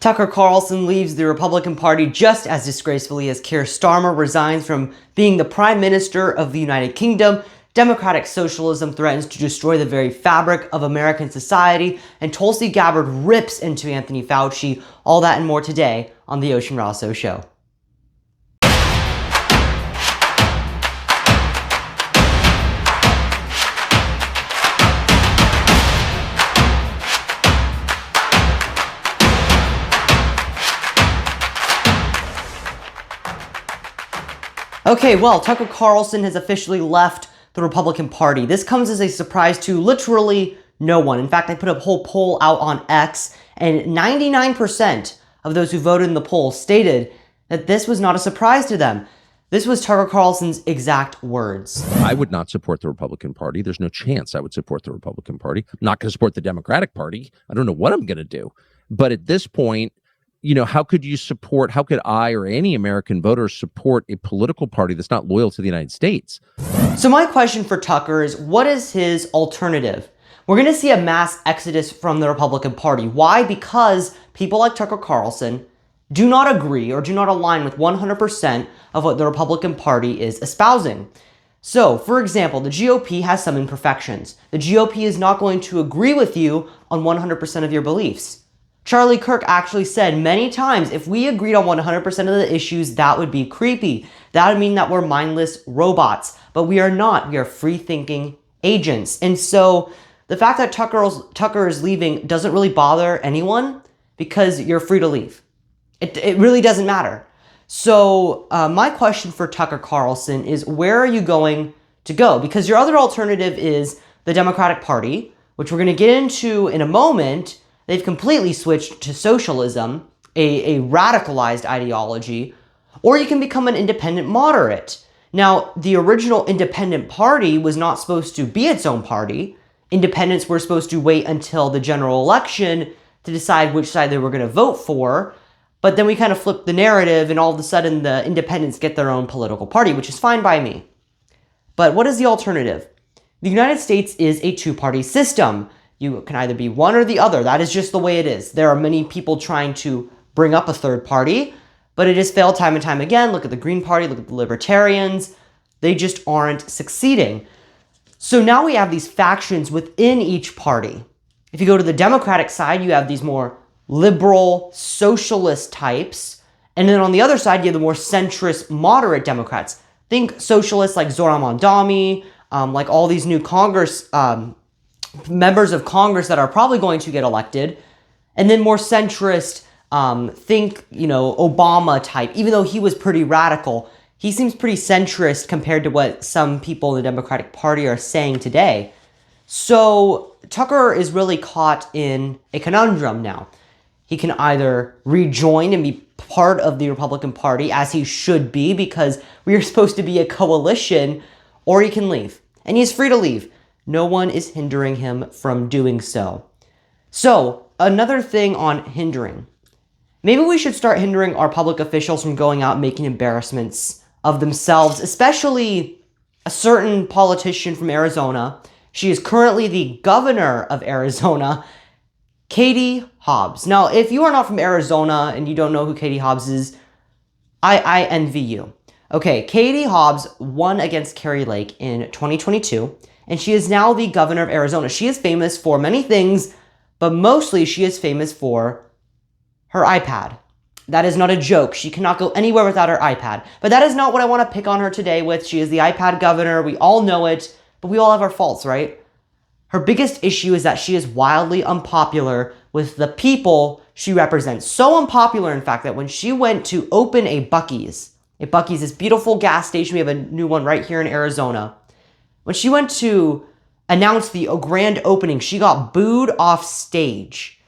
Tucker Carlson leaves the Republican Party just as disgracefully as Keir Starmer resigns from being the Prime Minister of the United Kingdom. Democratic socialism threatens to destroy the very fabric of American society, and Tulsi Gabbard rips into Anthony Fauci. All that and more today on The Ocean Rosso Show. Okay, well, Tucker Carlson has officially left the Republican Party. This comes as a surprise to literally no one. In fact, I put a whole poll out on X, and 99% of those who voted in the poll stated that this was not a surprise to them. This was Tucker Carlson's exact words. I would not support the Republican Party. There's no chance I would support the Republican Party. I'm not going to support the Democratic Party. I don't know what I'm going to do. But at this point, you know, how could I or any American voter support a political party that's not loyal to the United States? So my question for Tucker is, what is his alternative? We're going to see a mass exodus from the Republican Party. Why? Because people like Tucker Carlson do not agree or do not align with 100% of what the Republican Party is espousing. So, for example, the GOP has some imperfections. The GOP is not going to agree with you on 100% of your beliefs. Charlie Kirk actually said many times, if we agreed on 100% of the issues, that would be creepy. That would mean that we're mindless robots. But we are not. We are free-thinking agents. And so the fact that Tucker is leaving doesn't really bother anyone because you're free to leave. It really doesn't matter. So my question for Tucker Carlson is, where are you going to go? Because your other alternative is the Democratic Party, which we're going to get into in a moment. They've completely switched to socialism, a radicalized ideology, or you can become an independent moderate. Now, the original independent party was not supposed to be its own party. Independents were supposed to wait until the general election to decide which side they were going to vote for, but then we kind of flipped the narrative and all of a sudden the independents get their own political party, which is fine by me. But what is the alternative? The United States is a two-party system. You can either be one or the other. That is just the way it is. There are many people trying to bring up a third party, but it has failed time and time again. Look at the Green Party, look at the Libertarians. They just aren't succeeding. So now we have these factions within each party. If you go to the Democratic side, you have these more liberal, socialist types. And then on the other side, you have the more centrist, moderate Democrats. Think socialists like Zohran Mamdani, like all these new Congress members of Congress that are probably going to get elected, and then more centrist, think, Obama type. Even though he was pretty radical, he seems pretty centrist compared to what some people in the Democratic Party are saying today. So Tucker is really caught in a conundrum now. He can either rejoin and be part of the Republican Party, as he should be, because we are supposed to be a coalition, or he can leave. And he's free to leave. No one is hindering him from doing so. So, another thing on hindering. Maybe we should start hindering our public officials from going out and making embarrassments of themselves, especially a certain politician from Arizona. She is currently the governor of Arizona, Katie Hobbs. Now, if you are not from Arizona and you don't know who Katie Hobbs is, I envy you. Okay, Katie Hobbs won against Kari Lake in 2022. And she is now the governor of Arizona. She is famous for many things, but mostly she is famous for her iPad. That is not a joke. She cannot go anywhere without her iPad. But that is not what I want to pick on her today with. She is the iPad governor. We all know it, but we all have our faults, right? Her biggest issue is that she is wildly unpopular with the people she represents. So unpopular, in fact, that when she went to open a Buc-ee's, this beautiful gas station, we have a new one right here in Arizona. When she went to announce the grand opening, she got booed off stage.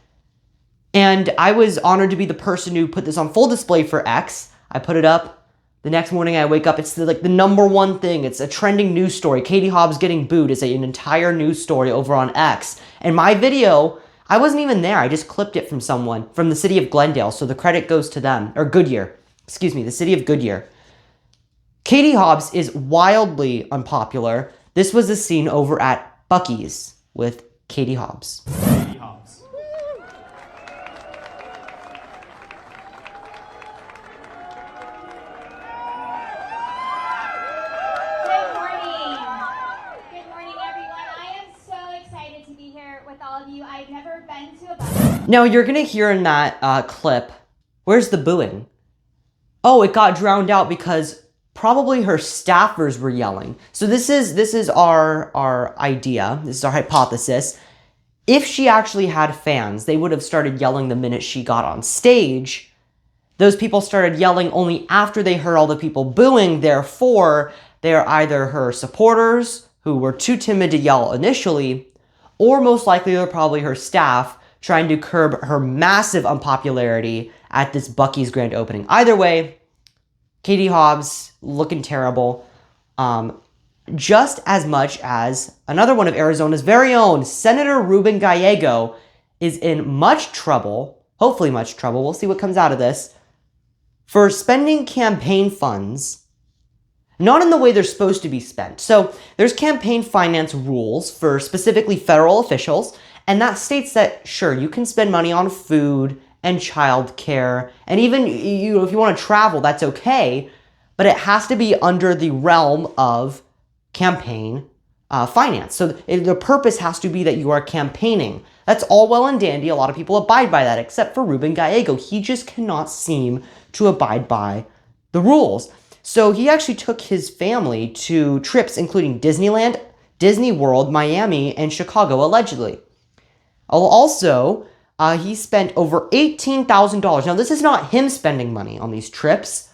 And I was honored to be the person who put this on full display for X. I put it up. The next morning I wake up, it's the number one thing. It's a trending news story. Katie Hobbs getting booed is an entire news story over on X. And my video, I wasn't even there. I just clipped it from someone from the city of Glendale. So the credit goes to them. Or Goodyear. Excuse me, the city of Goodyear. Katie Hobbs is wildly unpopular. This was the scene over at Buc-ee's with Katie Hobbs. Now, you're going to hear in that clip, where's the booing? Oh, it got drowned out because probably her staffers were yelling. So this is our idea. This is our hypothesis. If she actually had fans, they would have started yelling the minute she got on stage. Those people started yelling only after they heard all the people booing. Therefore, they're either her supporters who were too timid to yell initially, or most likely they're probably her staff trying to curb her massive unpopularity at this Buc-ee's grand opening. Either way, Katie Hobbs looking terrible. Just as much as another one of Arizona's very own, Senator Ruben Gallego, is in much trouble, hopefully much trouble, we'll see what comes out of this, for spending campaign funds not in the way they're supposed to be spent. So there's campaign finance rules for specifically federal officials, and that states that, sure, you can spend money on food and childcare, and even if you want to travel, that's okay, but it has to be under the realm of campaign finance. So the purpose has to be that you are campaigning. That's all well and dandy. A lot of people abide by that, except for Ruben Gallego. He just cannot seem to abide by the rules. So he actually took his family to trips including Disneyland, Disney World, Miami, and Chicago, allegedly. Also, he spent over $18,000. Now, this is not him spending money on these trips.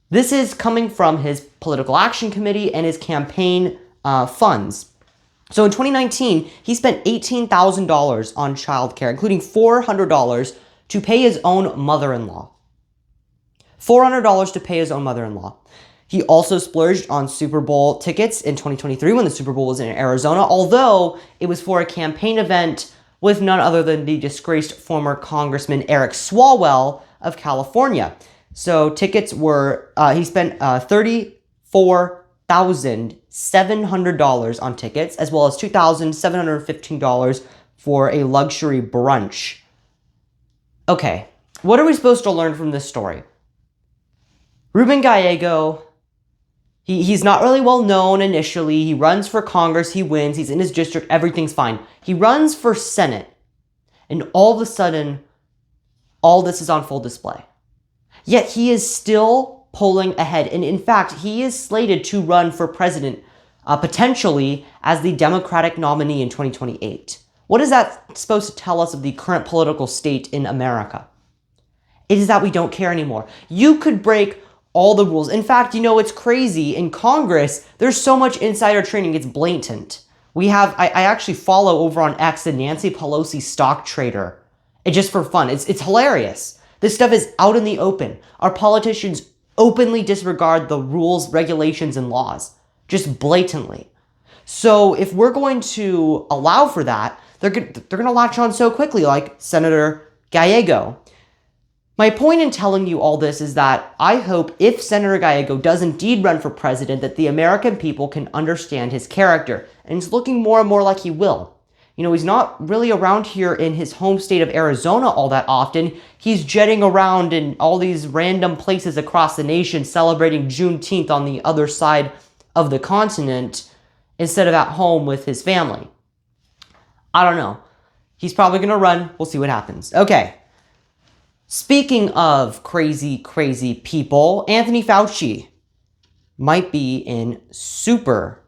This is coming from his political action committee and his campaign funds. So in 2019, he spent $18,000 on childcare, including $400 to pay his own mother-in-law. $400 to pay his own mother-in-law. He also splurged on Super Bowl tickets in 2023 when the Super Bowl was in Arizona, although it was for a campaign event with none other than the disgraced former Congressman Eric Swalwell of California. So tickets were, he spent $34,700 on tickets, as well as $2,715 for a luxury brunch. Okay, what are we supposed to learn from this story? Ruben Gallego, he's not really well known initially. He runs for Congress, he wins, he's in his district, everything's fine. He runs for Senate, and all of a sudden, all this is on full display. Yet he is still polling ahead, and in fact, he is slated to run for president, potentially as the Democratic nominee in 2028. What is that supposed to tell us of the current political state in America? It is that we don't care anymore. You could break all the rules. In fact, it's crazy. In Congress, there's so much insider trading, it's blatant. I actually follow over on X the Nancy Pelosi stock trader. Just for fun. It's hilarious. This stuff is out in the open. Our politicians openly disregard the rules, regulations, and laws. Just blatantly. So if we're going to allow for that, they're going to latch on so quickly, like Senator Gallego. My point in telling you all this is that I hope if Senator Gallego does indeed run for president, that the American people can understand his character. And it's looking more and more like he will. He's not really around here in his home state of Arizona all that often. He's jetting around in all these random places across the nation celebrating Juneteenth on the other side of the continent instead of at home with his family. I don't know. He's probably going to run. We'll see what happens. Okay. Speaking of crazy, crazy people, Anthony Fauci might be in super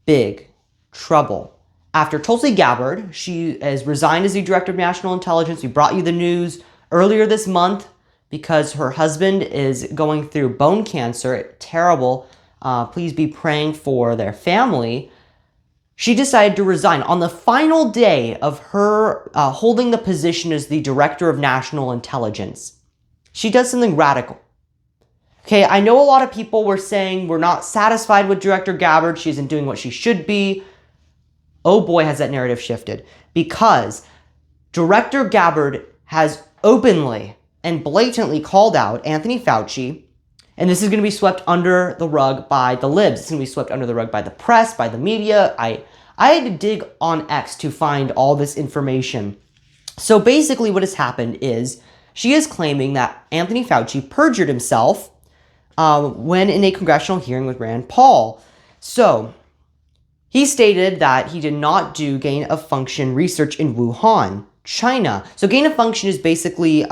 big trouble. After Tulsi Gabbard, she has resigned as the Director of National Intelligence. We brought you the news earlier this month because her husband is going through bone cancer. Terrible. Please be praying for their family. She decided to resign on the final day of her holding the position as the Director of National Intelligence. She does something radical. Okay, I know a lot of people were saying we're not satisfied with Director Gabbard. She isn't doing what she should be. Oh boy, has that narrative shifted. Because Director Gabbard has openly and blatantly called out Anthony Fauci, and this is going to be swept under the rug by the libs. It's going to be swept under the rug by the press, by the media. I had to dig on X to find all this information. So basically what has happened is she is claiming that Anthony Fauci perjured himself when in a congressional hearing with Rand Paul. So he stated that he did not do gain-of-function research in Wuhan. China. So gain of function is basically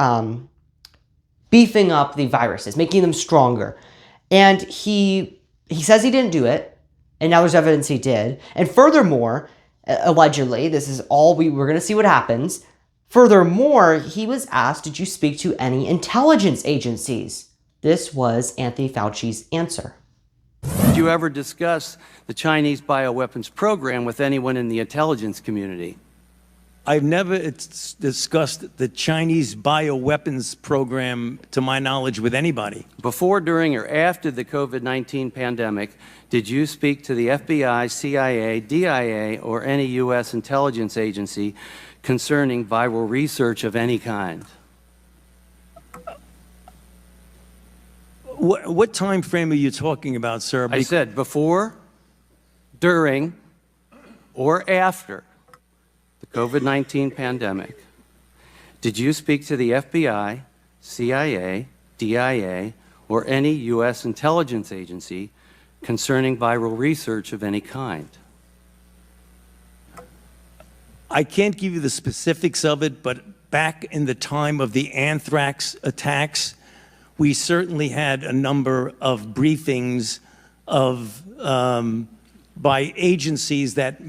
beefing up the viruses, making them stronger. And he says he didn't do it, and now there's evidence he did. And furthermore, allegedly, this is all we're going to see what happens. Furthermore, he was asked, did you speak to any intelligence agencies? This was Anthony Fauci's answer. Did you ever discuss the Chinese bioweapons program with anyone in the intelligence community? I've never discussed the Chinese bioweapons program, to my knowledge, with anybody. Before, during, or after the COVID-19 pandemic, did you speak to the FBI, CIA, DIA, or any U.S. intelligence agency concerning viral research of any kind? What time frame are you talking about, sir? I said before, during, or after the COVID-19 pandemic. Did you speak to the FBI, CIA, DIA, or any U.S. intelligence agency concerning viral research of any kind? I can't give you the specifics of it, but back in the time of the anthrax attacks, we certainly had a number of briefings of by agencies that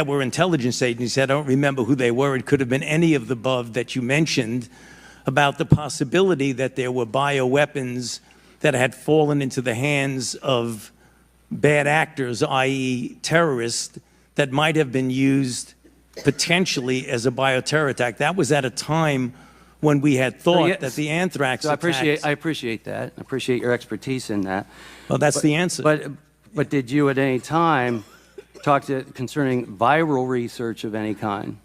were intelligence agencies. I don't remember who they were. It could have been any of the above that you mentioned, about the possibility that there were bioweapons that had fallen into the hands of bad actors, i.e. terrorists, that might have been used potentially as a bioterror attack. That was at a time when we had thought that the anthrax attacks... I appreciate that. I appreciate your expertise in that. Well, that's the answer. But did you at any time talk concerning viral research of any kind?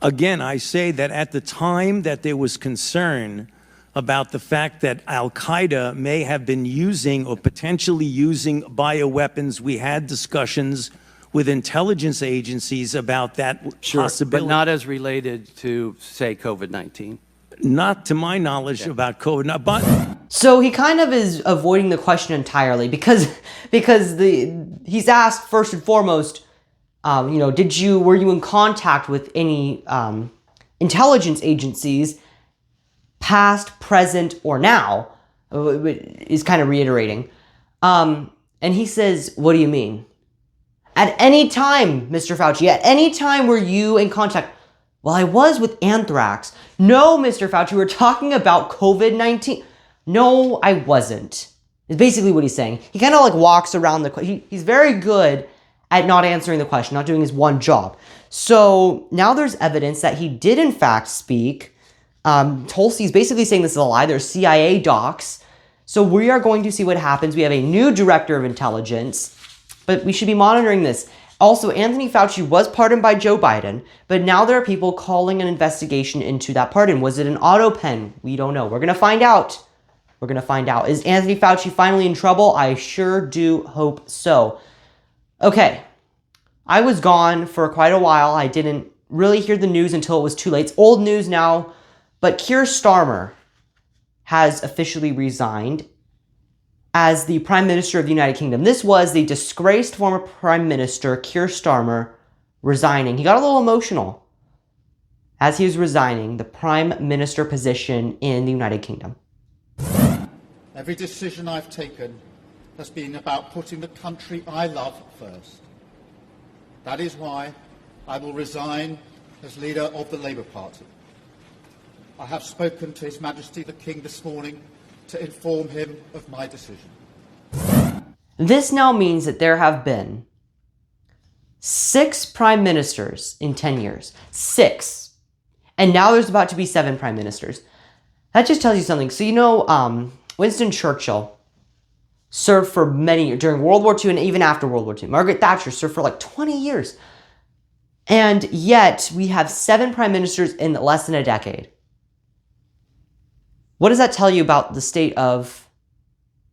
Again, I say that at the time that there was concern about the fact that Al-Qaeda may have been using or potentially using bioweapons, we had discussions with intelligence agencies about that possibility. But not as related to, say, COVID-19? Not to my knowledge about COVID, but... So he kind of is avoiding the question entirely because he's asked first and foremost, were you in contact with any intelligence agencies, past, present, or now? Is kind of reiterating, and he says, "What do you mean? At any time, Mr. Fauci, at any time were you in contact?" Well, I was with anthrax. No, Mr. Fauci, we're talking about COVID-19. No, I wasn't. Is basically what he's saying. He kind of like walks around the question. He's very good at not answering the question, not doing his one job. So now there's evidence that he did in fact speak. Tulsi's basically saying this is a lie. There's CIA docs. So we are going to see what happens. We have a new director of intelligence, but we should be monitoring this. Also, Anthony Fauci was pardoned by Joe Biden, but now there are people calling an investigation into that pardon. Was it an auto pen? We don't know. We're going to find out. We're going to find out. Is Anthony Fauci finally in trouble? I sure do hope so. Okay. I was gone for quite a while. I didn't really hear the news until it was too late. It's old news now, but Keir Starmer has officially resigned as the Prime Minister of the United Kingdom. This was the disgraced former Prime Minister, Keir Starmer, resigning. He got a little emotional as he was resigning the Prime Minister position in the United Kingdom. Every decision I've taken has been about putting the country I love first. That is why I will resign as leader of the Labour Party. I have spoken to His Majesty the King this morning to inform him of my decision. This now means that there have been 6 prime ministers in 10 years. 6. And now there's about to be 7 prime ministers. That just tells you something. So Winston Churchill served for many years, during World War II and even after World War II. Margaret Thatcher served for like 20 years. And yet we have 7 prime ministers in less than a decade. What does that tell you about the state of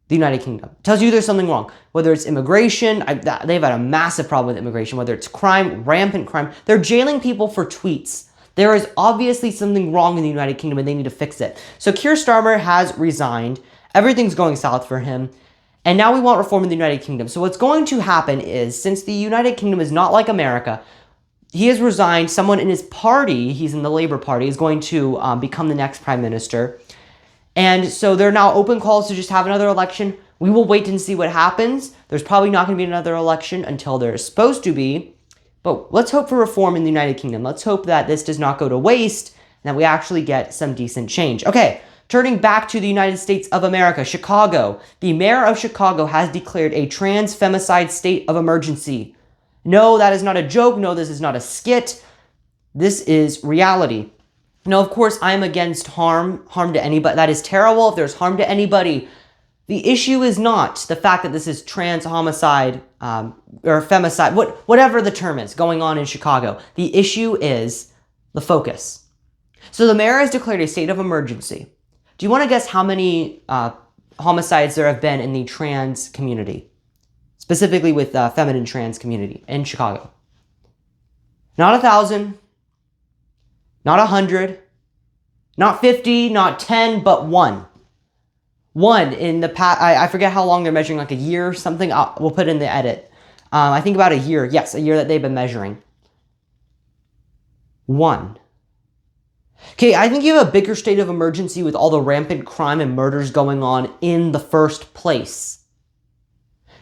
the United Kingdom? It tells you there's something wrong. Whether it's immigration, they've had a massive problem with immigration. Whether it's crime, rampant crime. They're jailing people for tweets. There is obviously something wrong in the United Kingdom and they need to fix it. So Keir Starmer has resigned. Everything's going south for him. And now we want reform in the United Kingdom. So what's going to happen is, since the United Kingdom is not like America, he has resigned. Someone in his party, he's in the Labour Party, is going to become the next prime minister. And so there are now open calls to just have another election. We will wait and see what happens. There's probably not going to be another election until there's supposed to be. But let's hope for reform in the United Kingdom. Let's hope that this does not go to waste and that we actually get some decent change. Okay, turning back to the United States of America, Chicago. The mayor of Chicago has declared a trans femicide state of emergency. No, that is not a joke. No, this is not a skit. This is reality. Now, of course, I'm against harm to anybody. That is terrible if there's harm to anybody. The issue is not the fact that this is trans homicide or femicide, whatever the term is, going on in Chicago. The issue is the focus. So the mayor has declared a state of emergency. Do you want to guess how many homicides there have been in the trans community? Specifically with the feminine trans community in Chicago. Not 1,000. Not 100, not 50, not 10, but one. One in the past, I forget how long they're measuring, like a year or something. We'll put in the edit. I think about a year. Yes, a year that they've been measuring. One. Okay, I think you have a bigger state of emergency with all the rampant crime and murders going on in the first place.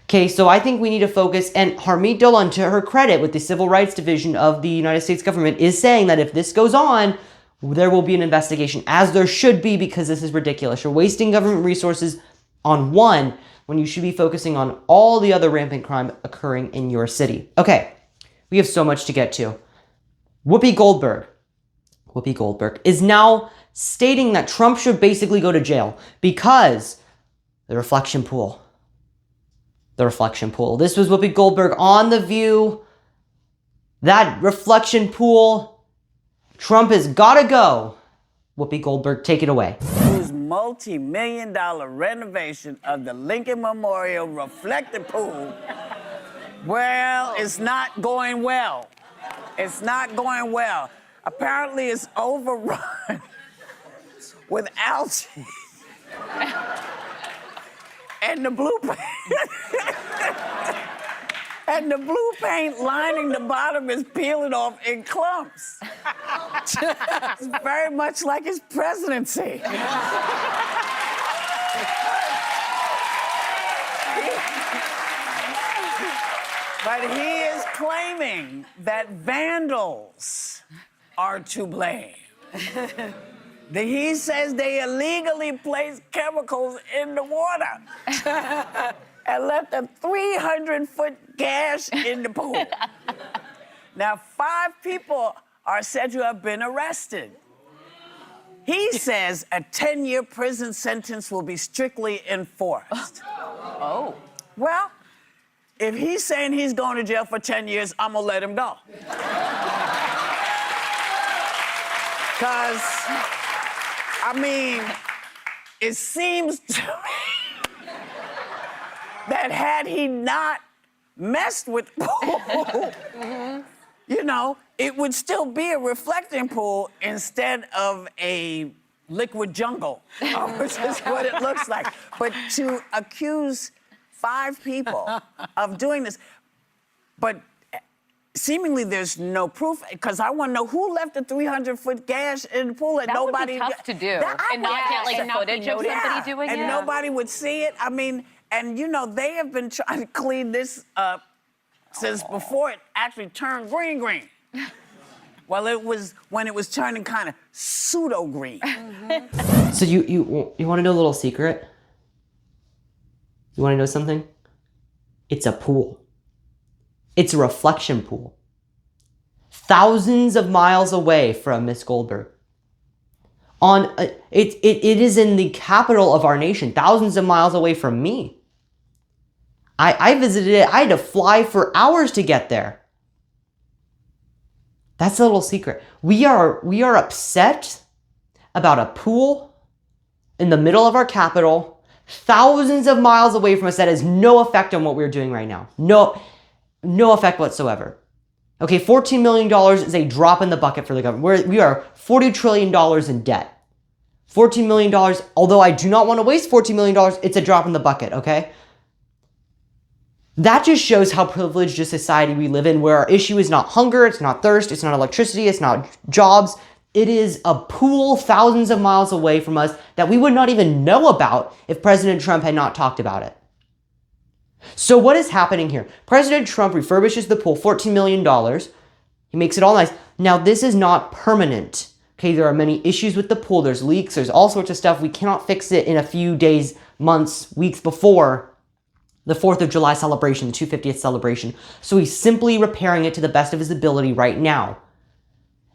Okay, so I think we need to focus, and Harmeet Dillon, to her credit, with the Civil Rights Division of the United States government, is saying that if this goes on, there will be an investigation, as there should be, because this is ridiculous. You're wasting government resources on one when you should be focusing on all the other rampant crime occurring in your city. Okay, we have so much to get to. Whoopi Goldberg is now stating that Trump should basically go to jail because the reflection pool. This was Whoopi Goldberg on The View. That reflection pool. Trump has got to go. Whoopi Goldberg, take it away. Whose multi-million-dollar renovation of the Lincoln Memorial reflective pool, well, it's not going well. It's not going well. Apparently, it's overrun with algae. And the blue paint, and the blue paint lining the bottom is peeling off in clumps. It's very much like his presidency. But he is claiming that vandals are to blame. He says they illegally placed chemicals in the water and left a 300-foot gash in the pool. Now, 5 people are said to have been arrested. He says a 10-year prison sentence will be strictly enforced. Oh. Well, if he's saying he's going to jail for 10 years, I'm going to let him go. Because, I mean, it seems to me that had he not messed with the pool, you know, it would still be a reflecting pool instead of a liquid jungle, which is what it looks like. But to accuse 5 people of doing this, but seemingly there's no proof, because I want to know who left a 300-foot gash in the pool and nobody... That would be tough to do, and not get like the footage of somebody doing it. And nobody would see it. I mean, and you know, they have been trying to clean this up since before it actually turned green. Well, it was when it was turning kind of pseudo-green. So you want to know a little secret? You want to know something? It's a pool. It's a reflection pool. Thousands of miles away from Miss Goldberg. It is in the capital of our nation, thousands of miles away from me. I visited it. I had to fly for hours to get there. That's a little secret. We are upset about a pool in the middle of our capital, thousands of miles away from us, that has no effect on what we're doing right now. No effect whatsoever. Okay, $14 million is a drop in the bucket for the government. We are $40 trillion in debt. $14 million, although I do not want to waste $14 million, it's a drop in the bucket, okay? That just shows how privileged a society we live in, where our issue is not hunger, it's not thirst, it's not electricity, it's not jobs. It is a pool thousands of miles away from us that we would not even know about if President Trump had not talked about it. So what is happening here? President Trump refurbishes the pool, $14 million. He makes it all nice. Now, this is not permanent. Okay, there are many issues with the pool. There's leaks, there's all sorts of stuff. We cannot fix it in a few days, months, weeks before the 4th of July celebration, the 250th celebration. So he's simply repairing it to the best of his ability right now.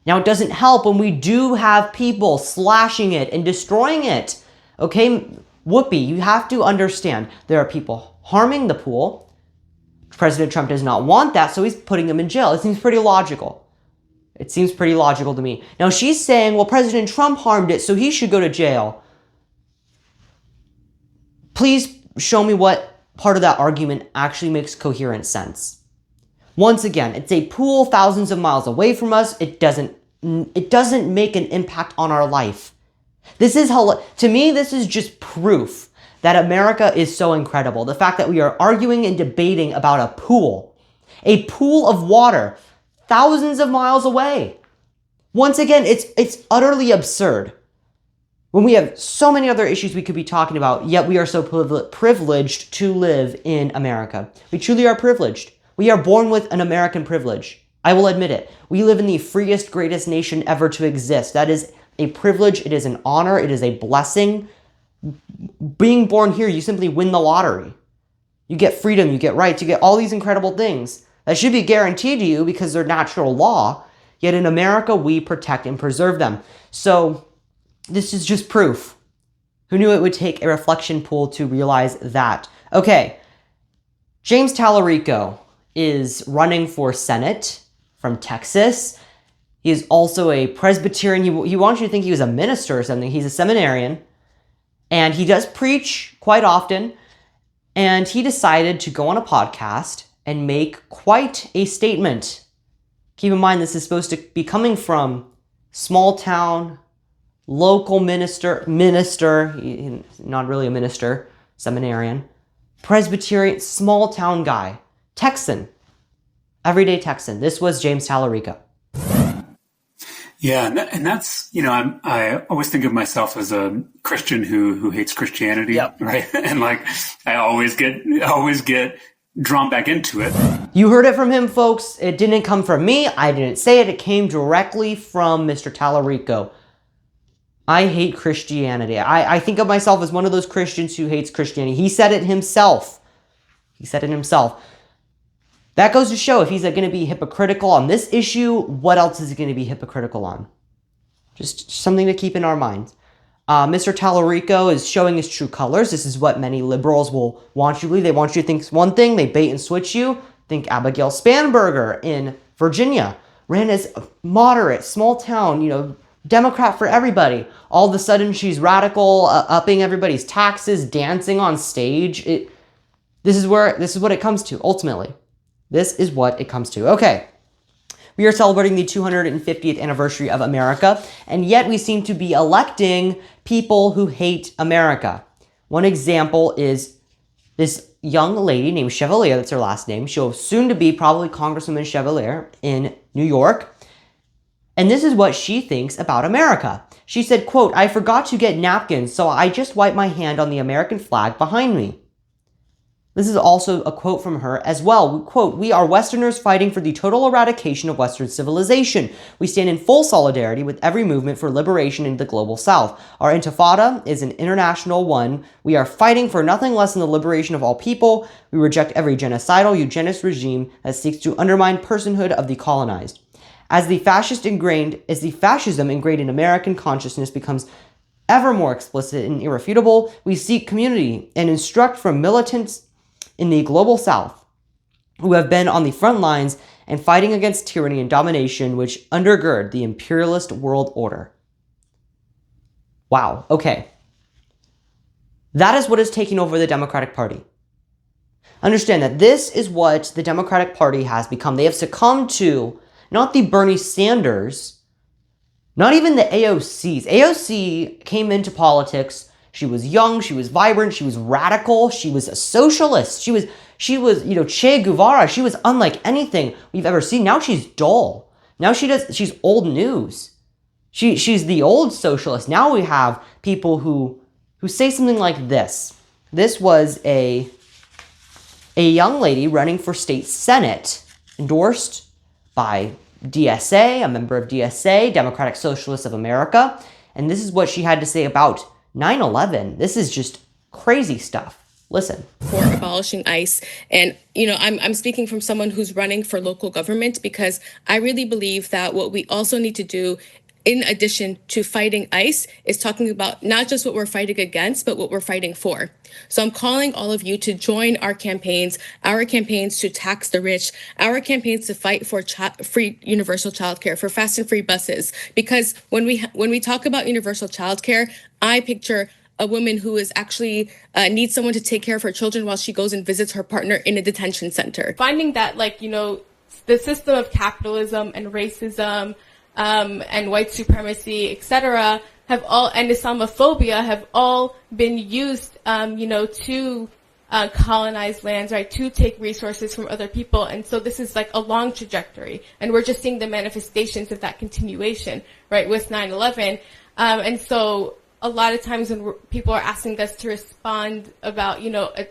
Now, it doesn't help when we do have people slashing it and destroying it. Okay, Whoopi, you have to understand, there are people harming the pool. President Trump does not want that, so he's putting them in jail. It seems pretty logical. It seems pretty logical to me. Now, she's saying, well, President Trump harmed it, so he should go to jail. Please show me what part of that argument actually makes coherent sense. Once again, it's a pool thousands of miles away from us. It doesn't make an impact on our life. To me, this is just proof that America is so incredible. The fact that we are arguing and debating about a pool of water, thousands of miles away. Once again, it's utterly absurd. When we have so many other issues we could be talking about, yet we are so privileged to live in America. We truly are privileged. We are born with an American privilege. I will admit it. We live in the freest, greatest nation ever to exist. That is a privilege. It is an honor. It is a blessing. Being born here, you simply win the lottery. You get freedom, you get rights, you get all these incredible things that should be guaranteed to you because they're natural law. Yet in America, we protect and preserve them. So this is just proof. Who knew it would take a reflection pool to realize that? Okay, James Talarico is running for Senate from Texas. He is also a Presbyterian. He wants you to think he was a minister or something. He's a seminarian. And he does preach quite often. And he decided to go on a podcast and make quite a statement. Keep in mind, this is supposed to be coming from small town, local minister, not really a minister, seminarian, Presbyterian, small town guy, Texan, everyday Texan. This was James Talarico. Yeah, and that's, I always think of myself as a Christian who hates Christianity, yep. Right? And I always get drawn back into it. You heard it from him, folks. It didn't come from me. I didn't say it. It came directly from Mr. Talarico. I hate Christianity. I think of myself as one of those Christians who hates Christianity. He said it himself. That goes to show if he's going to be hypocritical on this issue, what else is he going to be hypocritical on? Just something to keep in our minds. Mr. Talarico is showing his true colors. This is what many liberals will want you to believe. They want you to think one thing, they bait and switch you. Think Abigail Spanberger in Virginia ran as a moderate, small town, Democrat for everybody. All of a sudden, she's radical, upping everybody's taxes, dancing on stage. This is what it comes to, ultimately. This is what it comes to. Okay, we are celebrating the 250th anniversary of America, and yet we seem to be electing people who hate America. One example is this young lady named Chevalier, that's her last name. She'll soon to be probably Congresswoman Chevalier in New York. And this is what she thinks about America. She said, quote, "I forgot to get napkins, so I just wiped my hand on the American flag behind me." This is also a quote from her as well. Quote, "We are Westerners fighting for the total eradication of Western civilization. We stand in full solidarity with every movement for liberation in the global South. Our intifada is an international one. We are fighting for nothing less than the liberation of all people. We reject every genocidal, eugenist regime that seeks to undermine personhood of the colonized. As the fascism ingrained in American consciousness becomes ever more explicit and irrefutable, we seek community and instruct from militants in the global South who have been on the front lines and fighting against tyranny and domination which undergird the imperialist world order." Wow, okay. That is what is taking over the Democratic Party. Understand that this is what the Democratic Party has become. They have succumbed to not the Bernie Sanders, not even the AOCs. AOC came into politics. She was young, she was vibrant, she was radical, she was a socialist. She was, Che Guevara. She was unlike anything we've ever seen. Now she's dull. Now she's old news. She's the old socialist. Now we have people who say something like this. This was a young lady running for state senate, endorsed by DSA, a member of DSA, Democratic Socialists of America. And this is what she had to say about 9/11. This is just crazy stuff. Listen. For abolishing ICE. And, I'm speaking from someone who's running for local government, because I really believe that what we also need to do, in addition to fighting ICE, is talking about not just what we're fighting against, but what we're fighting for. So I'm calling all of you to join our campaigns to tax the rich, our campaigns to fight for free universal childcare, for fast and free buses. Because when we talk about universal childcare, I picture a woman who is actually needs someone to take care of her children while she goes and visits her partner in a detention center. Finding that, the system of capitalism and racism and white supremacy, etc., and Islamophobia have all been used, to colonize lands, right, to take resources from other people. And so this is like a long trajectory, and we're just seeing the manifestations of that continuation, right, with 9/11. And so a lot of times when people are asking us to respond about,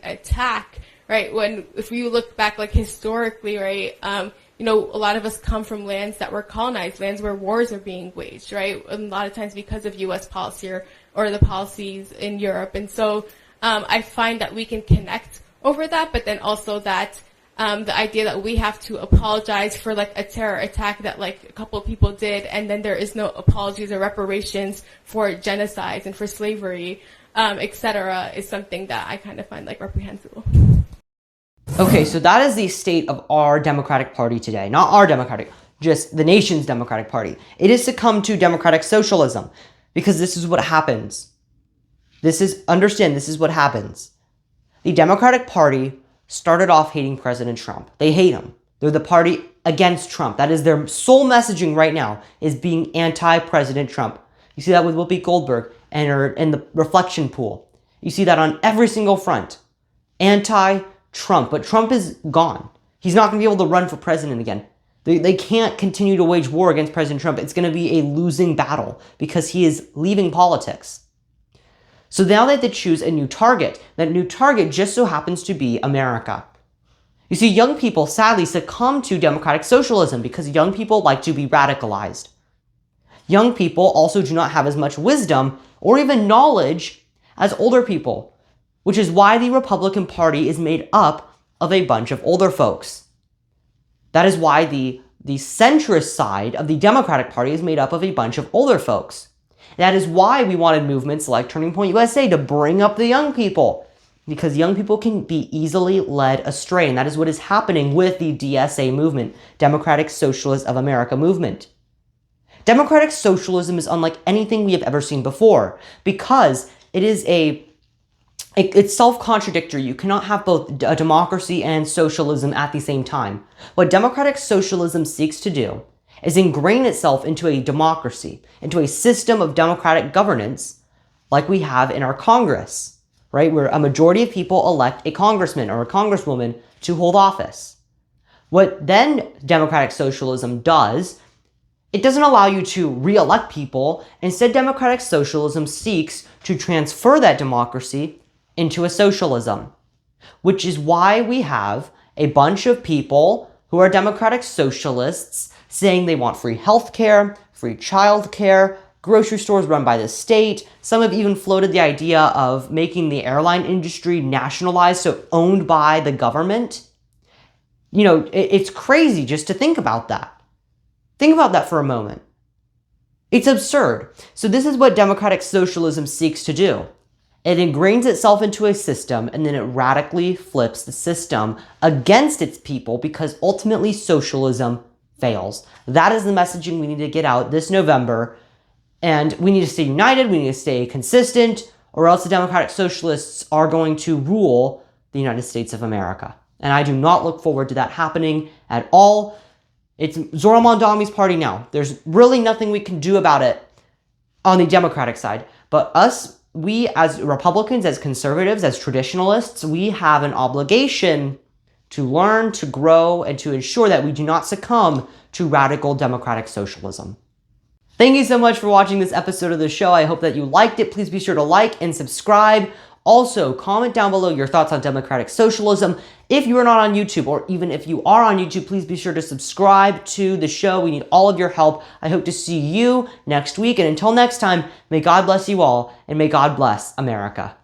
attack, right, if you look back, historically, right, a lot of us come from lands that were colonized, lands where wars are being waged, right? And a lot of times because of U.S. policy or the policies in Europe. And so I find that we can connect over that, but then also that the idea that we have to apologize for a terror attack that a couple of people did, and then there is no apologies or reparations for genocides and for slavery, etc., is something that I kind of find reprehensible. Okay, so that is the state of our Democratic Party today. Not our Democratic, just the nation's Democratic Party. It has succumbed to democratic socialism, because this is what happens. This is what happens. The Democratic Party started off hating President Trump. They hate him. They're the party against Trump. That is their sole messaging right now, is being anti-President Trump. You see that with Whoopi Goldberg and in the reflection pool. You see that on every single front. Anti-Trump. But Trump is gone. He's not going to be able to run for president again. They can't continue to wage war against President Trump. It's going to be a losing battle because he is leaving politics. So now they have to choose a new target. That new target just so happens to be America. You see, young people sadly succumb to democratic socialism because young people like to be radicalized. Young people also do not have as much wisdom or even knowledge as older people, which is why the Republican Party is made up of a bunch of older folks. That is why the centrist side of the Democratic Party is made up of a bunch of older folks. That is why we wanted movements like Turning Point USA to bring up the young people, because young people can be easily led astray, and that is what is happening with the DSA movement, Democratic Socialists of America movement. Democratic socialism is unlike anything we have ever seen before, because it's self-contradictory. You cannot have both a democracy and socialism at the same time. What democratic socialism seeks to do is ingrain itself into a democracy, into a system of democratic governance like we have in our Congress, right? Where a majority of people elect a congressman or a congresswoman to hold office. What then democratic socialism does, it doesn't allow you to re-elect people. Instead, democratic socialism seeks to transfer that democracy into a socialism, which is why we have a bunch of people who are democratic socialists saying they want free healthcare, free childcare, grocery stores run by the state. Some have even floated the idea of making the airline industry nationalized, so owned by the government. It's crazy just to think about that. Think about that for a moment. It's absurd. So this is what democratic socialism seeks to do. It ingrains itself into a system, and then it radically flips the system against its people because ultimately socialism fails. That is the messaging we need to get out this November, and we need to stay united, we need to stay consistent, or else the democratic socialists are going to rule the United States of America. And I do not look forward to that happening at all. It's Zohran Mamdani's party now. There's really nothing we can do about it on the Democratic side. But we as Republicans, as conservatives, as traditionalists, we have an obligation to learn, to grow, and to ensure that we do not succumb to radical democratic socialism. Thank you so much for watching this episode of the show. I hope that you liked it. Please be sure to like and subscribe. Also, comment down below your thoughts on democratic socialism. If you are not on YouTube, or even if you are on YouTube, please be sure to subscribe to the show. We need all of your help. I hope to see you next week. And until next time, may God bless you all, and may God bless America.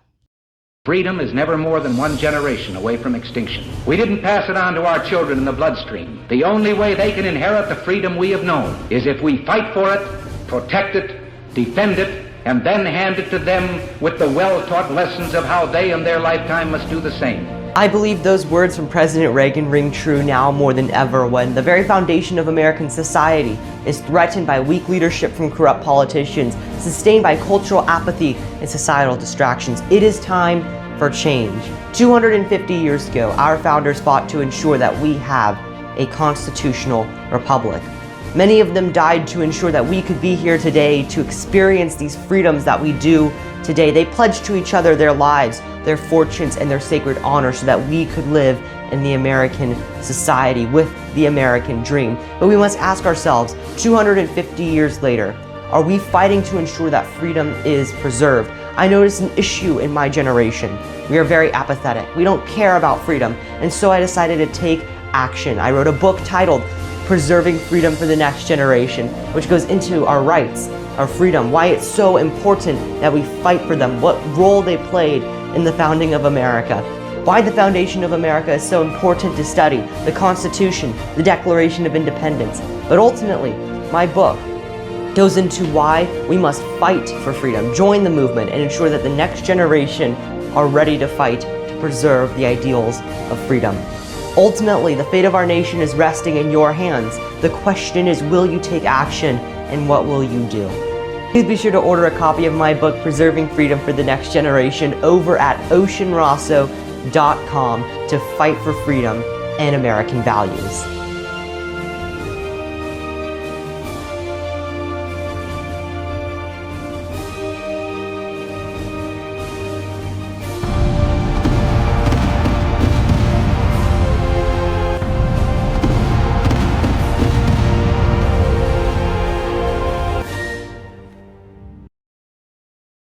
Freedom is never more than one generation away from extinction. We didn't pass it on to our children in the bloodstream. The only way they can inherit the freedom we have known is if we fight for it, protect it, defend it, and then hand it to them with the well-taught lessons of how they in their lifetime must do the same. I believe those words from President Reagan ring true now more than ever, when the very foundation of American society is threatened by weak leadership from corrupt politicians, sustained by cultural apathy and societal distractions. It is time for change. 250 years ago, our founders fought to ensure that we have a constitutional republic. Many of them died to ensure that we could be here today to experience these freedoms that we do today. They pledged to each other their lives, their fortunes, and their sacred honor so that we could live in the American society with the American dream. But we must ask ourselves, 250 years later, are we fighting to ensure that freedom is preserved? I noticed an issue in my generation. We are very apathetic. We don't care about freedom. And so I decided to take action. I wrote a book titled Preserving Freedom for the Next Generation, which goes into our rights, our freedom, why it's so important that we fight for them, what role they played in the founding of America, why the foundation of America is so important to study, the Constitution, the Declaration of Independence. But ultimately, my book goes into why we must fight for freedom, join the movement, and ensure that the next generation are ready to fight to preserve the ideals of freedom. Ultimately, the fate of our nation is resting in your hands. The question is, will you take action, and what will you do? Please be sure to order a copy of my book, Preserving Freedom for the Next Generation, over at oceanrosso.com to fight for freedom and American values.